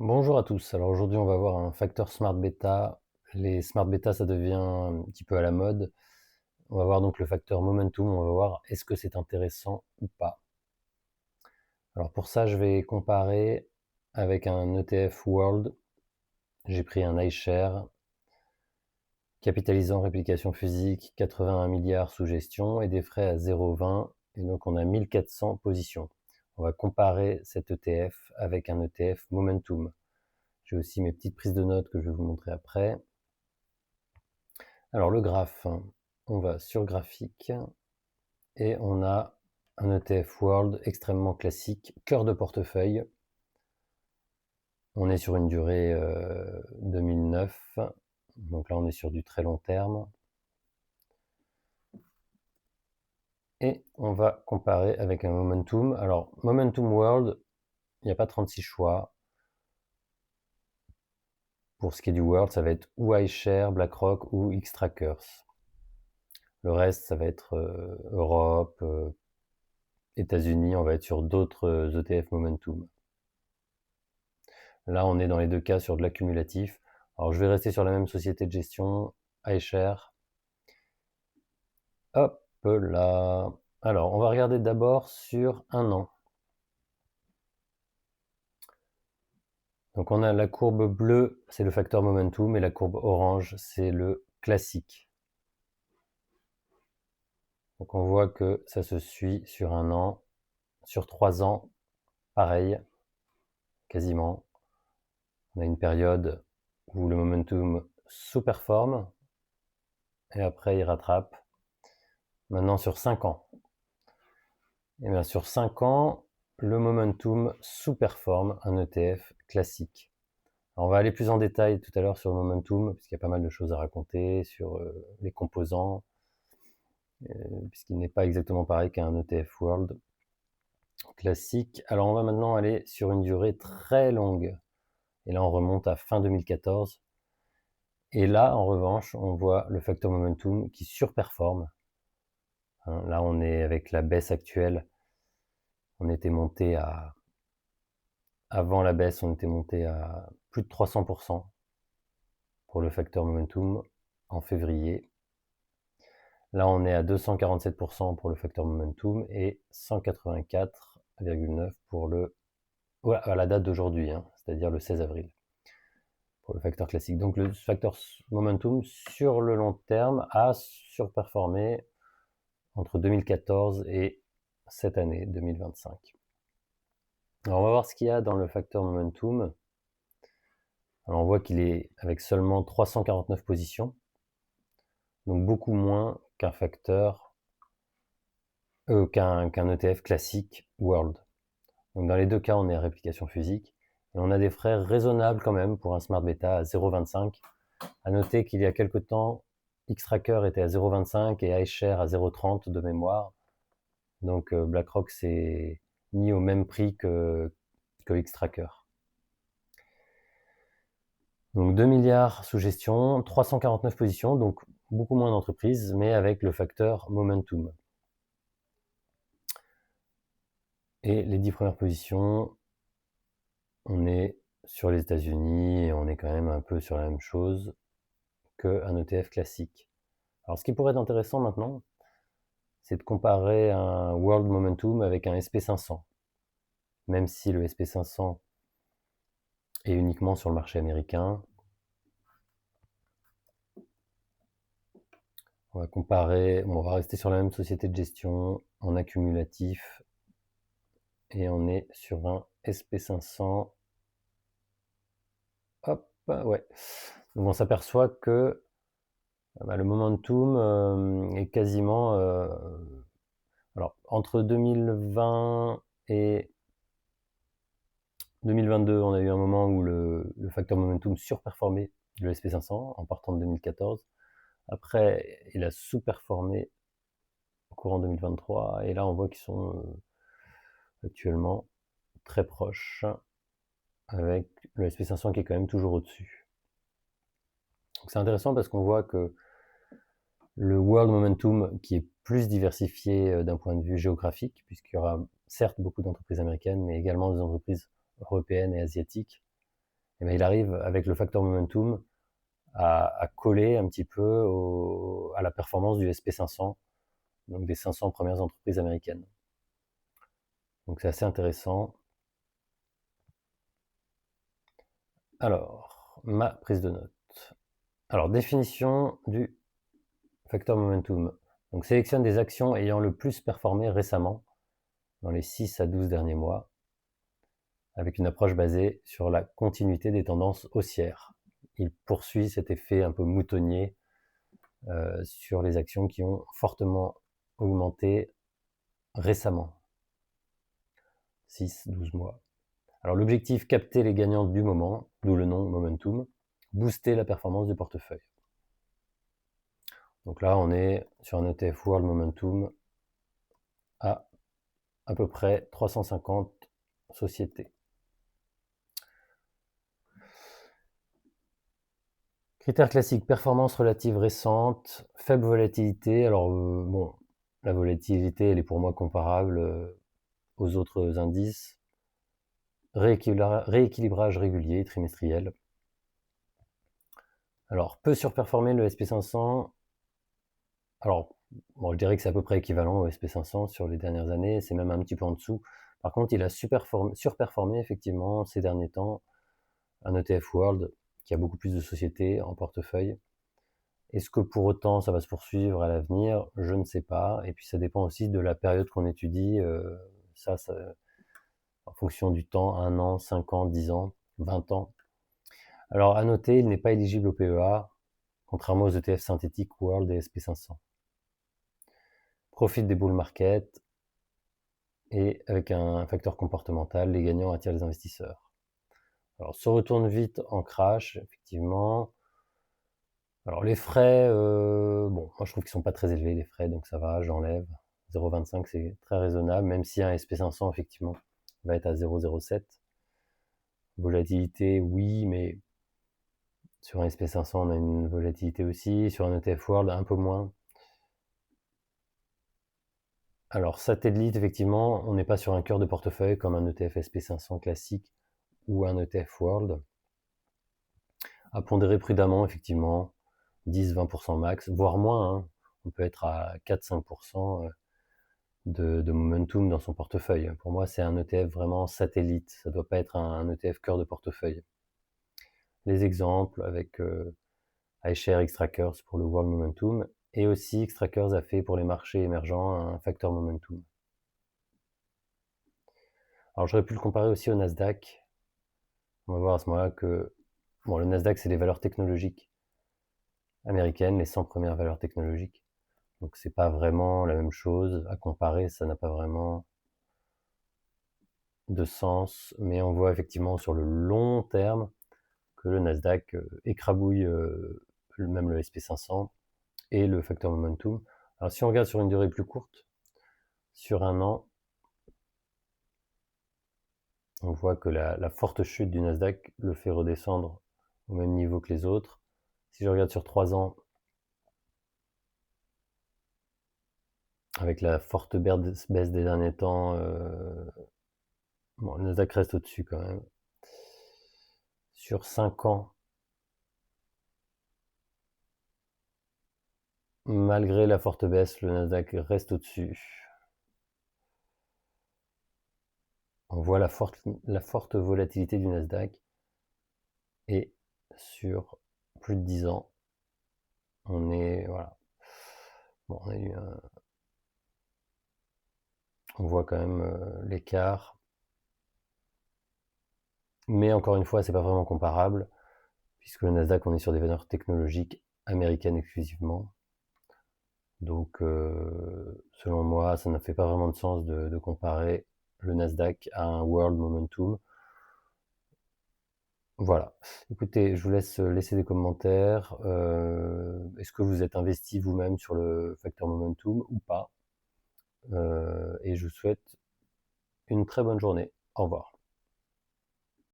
Bonjour à tous. Alors aujourd'hui, on va voir un facteur smart beta. Les smart beta, ça devient un petit peu à la mode. On va voir donc le facteur momentum. On va voir est-ce que c'est intéressant ou pas. Alors pour ça, je vais comparer avec un ETF World. J'ai pris un iShare capitalisant réplication physique, 81 milliards sous gestion et des frais à 0,20. Et donc on a 1400 positions. On va comparer cet ETF avec un ETF Momentum. J'ai aussi mes petites prises de notes que je vais vous montrer après. Alors le graphe, on va sur graphique et on a un ETF World extrêmement classique, cœur de portefeuille. On est sur une durée 2009, donc là on est sur du très long terme. Et on va comparer avec un Momentum. Alors Momentum World, il n'y a pas 36 choix. Pour ce qui est du World, ça va être ou iShare, BlackRock ou Xtrackers. Le reste, ça va être Europe, États-Unis, on va être sur d'autres ETF Momentum. Là, on est dans les deux cas sur de l'accumulatif. Alors, je vais rester sur la même société de gestion, iShare. Hop là. Alors, on va regarder d'abord sur un an. Donc, on a la courbe bleue, c'est le facteur momentum, et la courbe orange, c'est le classique. Donc, on voit que ça se suit sur un an, sur 3 ans, pareil, quasiment. On a une période où le momentum sous-performe, et après, il rattrape. Maintenant, sur 5 ans. Et bien, sur 5 ans, le momentum sous-performe un ETF classique. Alors, on va aller plus en détail tout à l'heure sur le momentum, puisqu'il y a pas mal de choses à raconter sur les composants, puisqu'il n'est pas exactement pareil qu'un ETF World classique. Alors, on va maintenant aller sur une durée très longue. Et là, on remonte à fin 2014. Et là, en revanche, on voit le facteur momentum qui surperforme. Là, on est avec la baisse actuelle. On était monté à... Avant la baisse, on était monté à plus de 300% pour le facteur momentum en février. Là, on est à 247% pour le facteur momentum et 184,9 pour à la date d'aujourd'hui, c'est-à-dire le 16 avril, pour le facteur classique. Donc le facteur momentum, sur le long terme, a surperformé entre 2014 et cette année, 2025. Alors, on va voir ce qu'il y a dans le facteur momentum. Alors, on voit qu'il est avec seulement 349 positions, donc beaucoup moins qu'un facteur, qu'un ETF classique World. Donc dans les deux cas, on est à réplication physique, et on a des frais raisonnables quand même pour un Smart Beta à 0,25. À noter qu'il y a quelques temps, Xtracker était à 0,25 et iShare à 0,30 de mémoire. Donc BlackRock s'est mis au même prix que Xtracker. Donc 2 milliards sous gestion, 349 positions, donc beaucoup moins d'entreprises, mais avec le facteur momentum. Et les 10 premières positions, on est sur les États-Unis et on est quand même un peu sur la même chose qu'un ETF classique. Alors ce qui pourrait être intéressant maintenant, c'est de comparer un World Momentum avec un SP500. Même si le SP500 est uniquement sur le marché américain, on va comparer, on va rester sur la même société de gestion en accumulatif et on est sur un SP500. Hop, ouais. Donc on s'aperçoit que le momentum est quasiment... alors, entre 2020 et 2022, on a eu un moment où le facteur momentum surperformait le SP500 en partant de 2014. Après, il a sous-performé au courant 2023 et là, on voit qu'ils sont actuellement très proches avec le SP500 qui est quand même toujours au-dessus. Donc c'est intéressant parce qu'on voit que le World Momentum, qui est plus diversifié d'un point de vue géographique, puisqu'il y aura certes beaucoup d'entreprises américaines, mais également des entreprises européennes et asiatiques, et bien il arrive avec le facteur momentum à coller un petit peu à la performance du SP500, donc des 500 premières entreprises américaines. Donc c'est assez intéressant. Alors, ma prise de notes. Alors, définition du facteur momentum. Donc, sélectionne des actions ayant le plus performé récemment, dans les 6 à 12 derniers mois, avec une approche basée sur la continuité des tendances haussières. Il poursuit cet effet un peu moutonnier sur les actions qui ont fortement augmenté récemment. 6-12 mois. Alors l'objectif, capter les gagnants du moment, d'où le nom momentum, booster la performance du portefeuille. Donc là, on est sur un ETF World Momentum à peu près 350 sociétés. Critères classiques, performance relative récente, faible volatilité. Alors bon, la volatilité, elle est pour moi comparable aux autres indices. Rééquilibrage régulier, trimestriel. Alors, peu surperformer le SP500. Alors, bon, je dirais que c'est à peu près équivalent au SP500 sur les dernières années, c'est même un petit peu en dessous. Par contre, il a surperformé effectivement ces derniers temps un ETF World qui a beaucoup plus de sociétés en portefeuille. Est-ce que pour autant ça va se poursuivre à l'avenir? Je ne sais pas. Et puis ça dépend aussi de la période qu'on étudie. Ça, en fonction du temps, 1 an, 5 ans, 10 ans, 20 ans. Alors à noter, il n'est pas éligible au PEA, contrairement aux ETF synthétiques World et SP500. Profite des bull market et avec un facteur comportemental, les gagnants attirent les investisseurs. Alors se retourne vite en crash, effectivement. Alors les frais, bon, moi je trouve qu'ils sont pas très élevés les frais, donc ça va, j'enlève. 0,25 c'est très raisonnable, même si un SP500 effectivement va être à 0,07. Volatilité, oui, mais sur un SP500 on a une volatilité aussi, sur un ETF World un peu moins. Alors satellite, effectivement, on n'est pas sur un cœur de portefeuille comme un ETF SP500 classique ou un ETF World. À pondérer prudemment, effectivement, 10-20% max, voire moins, hein. On peut être à 4-5% de momentum dans son portefeuille. Pour moi, c'est un ETF vraiment satellite. Ça ne doit pas être un ETF cœur de portefeuille. Les exemples avec iShares Xtrackers pour le World Momentum et aussi Xtrackers a fait pour les marchés émergents un facteur momentum. Alors j'aurais pu le comparer aussi au Nasdaq. On va voir à ce moment-là que bon, le Nasdaq, c'est les valeurs technologiques américaines, les 100 premières valeurs technologiques. Donc c'est pas vraiment la même chose. À comparer, ça n'a pas vraiment de sens. Mais on voit effectivement sur le long terme que le Nasdaq écrabouille même le SP500 et le facteur momentum. Alors si on regarde sur une durée plus courte, sur un an, on voit que la forte chute du Nasdaq le fait redescendre au même niveau que les autres. Si je regarde sur 3 ans, avec la forte baisse des derniers temps, bon, le Nasdaq reste au-dessus quand même. Sur 5 ans, malgré la forte baisse, le Nasdaq reste au-dessus. On voit la forte volatilité du Nasdaq. Et sur plus de 10 ans, on est, voilà. Bon, on voit quand même l'écart. Mais encore une fois, c'est pas vraiment comparable, puisque le Nasdaq, on est sur des valeurs technologiques américaines exclusivement. Donc, selon moi, ça ne fait pas vraiment de sens de comparer le Nasdaq à un World Momentum. Voilà. Écoutez, je vous laisse laisser des commentaires. Est-ce que vous êtes investi vous-même sur le facteur Momentum ou pas? Et je vous souhaite une très bonne journée. Au revoir.